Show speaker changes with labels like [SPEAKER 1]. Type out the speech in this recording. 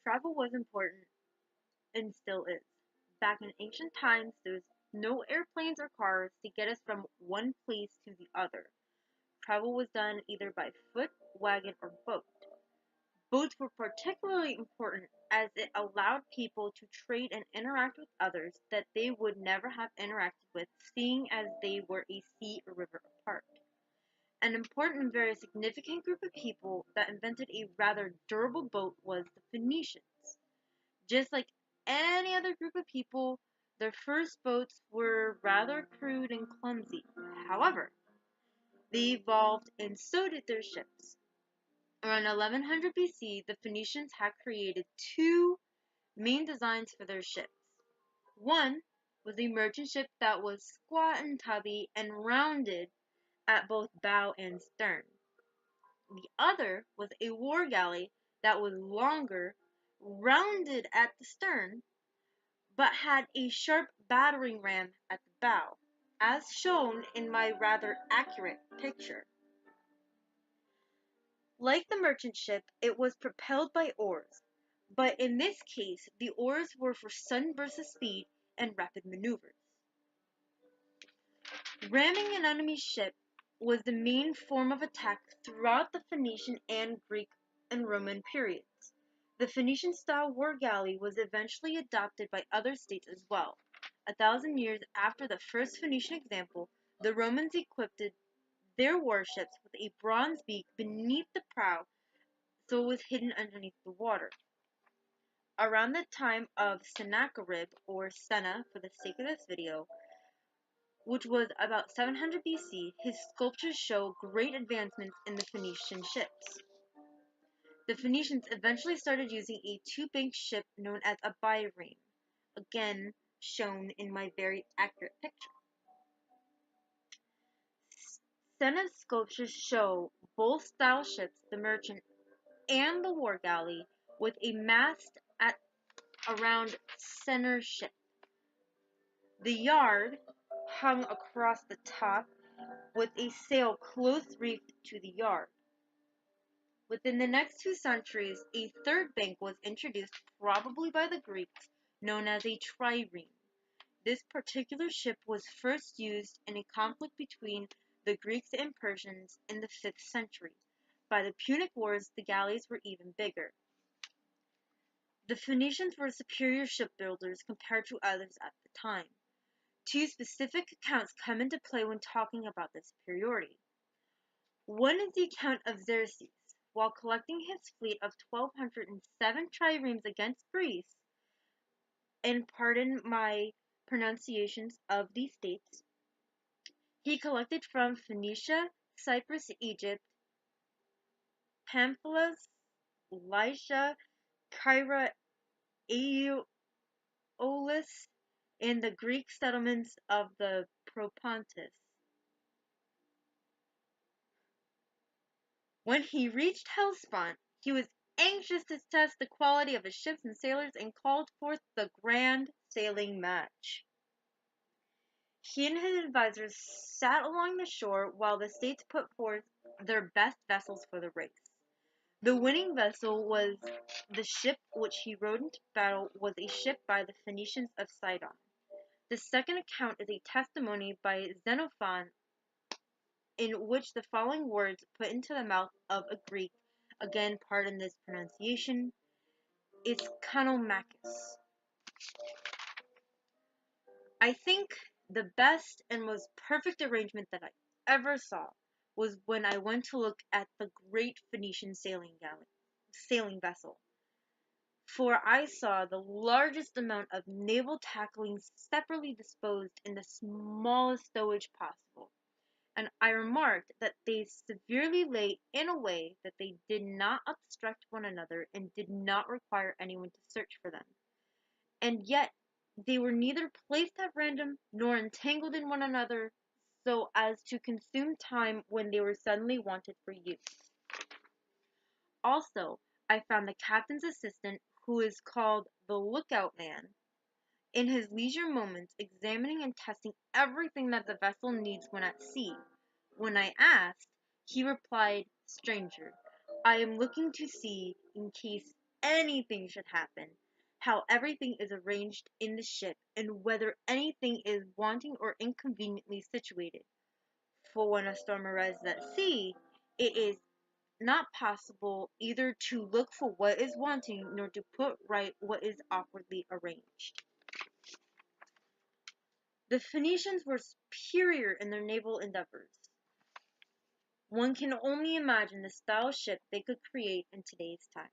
[SPEAKER 1] Travel was important and still is. Back in ancient times, there was no airplanes or cars to get us from one place to the other. Travel was done either by foot, wagon, or boat. Boats were particularly important as it allowed people to trade and interact with others that they would never have interacted with, seeing as they were a sea or river apart. An important and very significant group of people that invented a rather durable boat was the Phoenicians. Just like any other group of people, their first boats were rather crude and clumsy. However, they evolved and so did their ships. Around 1100 BC, the Phoenicians had created two main designs for their ships. One was a merchant ship that was squat and tubby and rounded at both bow and stern. The other was a war galley that was longer, rounded at the stern, but had a sharp battering ram at the bow, as shown in my rather accurate picture. Like the merchant ship, it was propelled by oars, but in this case the oars were for sudden bursts of speed and rapid maneuvers. Ramming an enemy ship was the main form of attack throughout the Phoenician and Greek and Roman periods. The Phoenician-style war galley was eventually adopted by other states as well. 1,000 years after the first Phoenician example, the Romans equipped their warships with a bronze beak beneath the prow so it was hidden underneath the water. Around the time of Sennacherib, or Senna for the sake of this video, which was about 700 BC, his sculptures show great advancements in the Phoenician ships. The Phoenicians eventually started using a two-banked ship known as a bireme, again shown in my very accurate picture. Senna's sculptures show both style ships, the merchant and the war galley, with a mast at around center ship. The yard hung across the top with a sail close reefed to the yard. Within the next 2 centuries, a third bank was introduced, probably by the Greeks, known as a trireme. This particular ship was first used in a conflict between the Greeks and Persians in the 5th century. By the Punic Wars, the galleys were even bigger. The Phoenicians were superior shipbuilders compared to others at the time. Two specific accounts come into play when talking about this superiority. One is the account of Xerxes, while collecting his fleet of 1,207 triremes against Greece, and pardon my pronunciations of these states, he collected from Phoenicia, Cyprus, Egypt, Pamphylia, Lycia, Caria, Aeolus, and the Greek settlements of the Propontis. When he reached Hellespont, he was anxious to test the quality of his ships and sailors and called forth the grand sailing match. He and his advisors sat along the shore while the states put forth their best vessels for the race. The winning vessel was the ship which he rode into battle was a ship by the Phoenicians of Sidon. The second account is a testimony by Xenophon in which the following words put into the mouth of a Greek, again pardon this pronunciation, is Kanomachus. I think the best and most perfect arrangement that I ever saw was when I went to look at the great Phoenician sailing vessel. For I saw the largest amount of naval tackling separately disposed in the smallest stowage possible, and I remarked that they severely lay in a way that they did not obstruct one another and did not require anyone to search for them. And yet they were neither placed at random nor entangled in one another so as to consume time when they were suddenly wanted for use. Also, I found the captain's assistant, who is called the lookout man, in his leisure moments examining and testing everything that the vessel needs when at sea. When I asked, he replied, "Stranger, I am looking to see in case anything should happen, how everything is arranged in the ship, and whether anything is wanting or inconveniently situated. For when a storm arises at sea, it is not possible either to look for what is wanting nor to put right what is awkwardly arranged. The Phoenicians were superior in their naval endeavors. One can only imagine the style of ship they could create in today's time.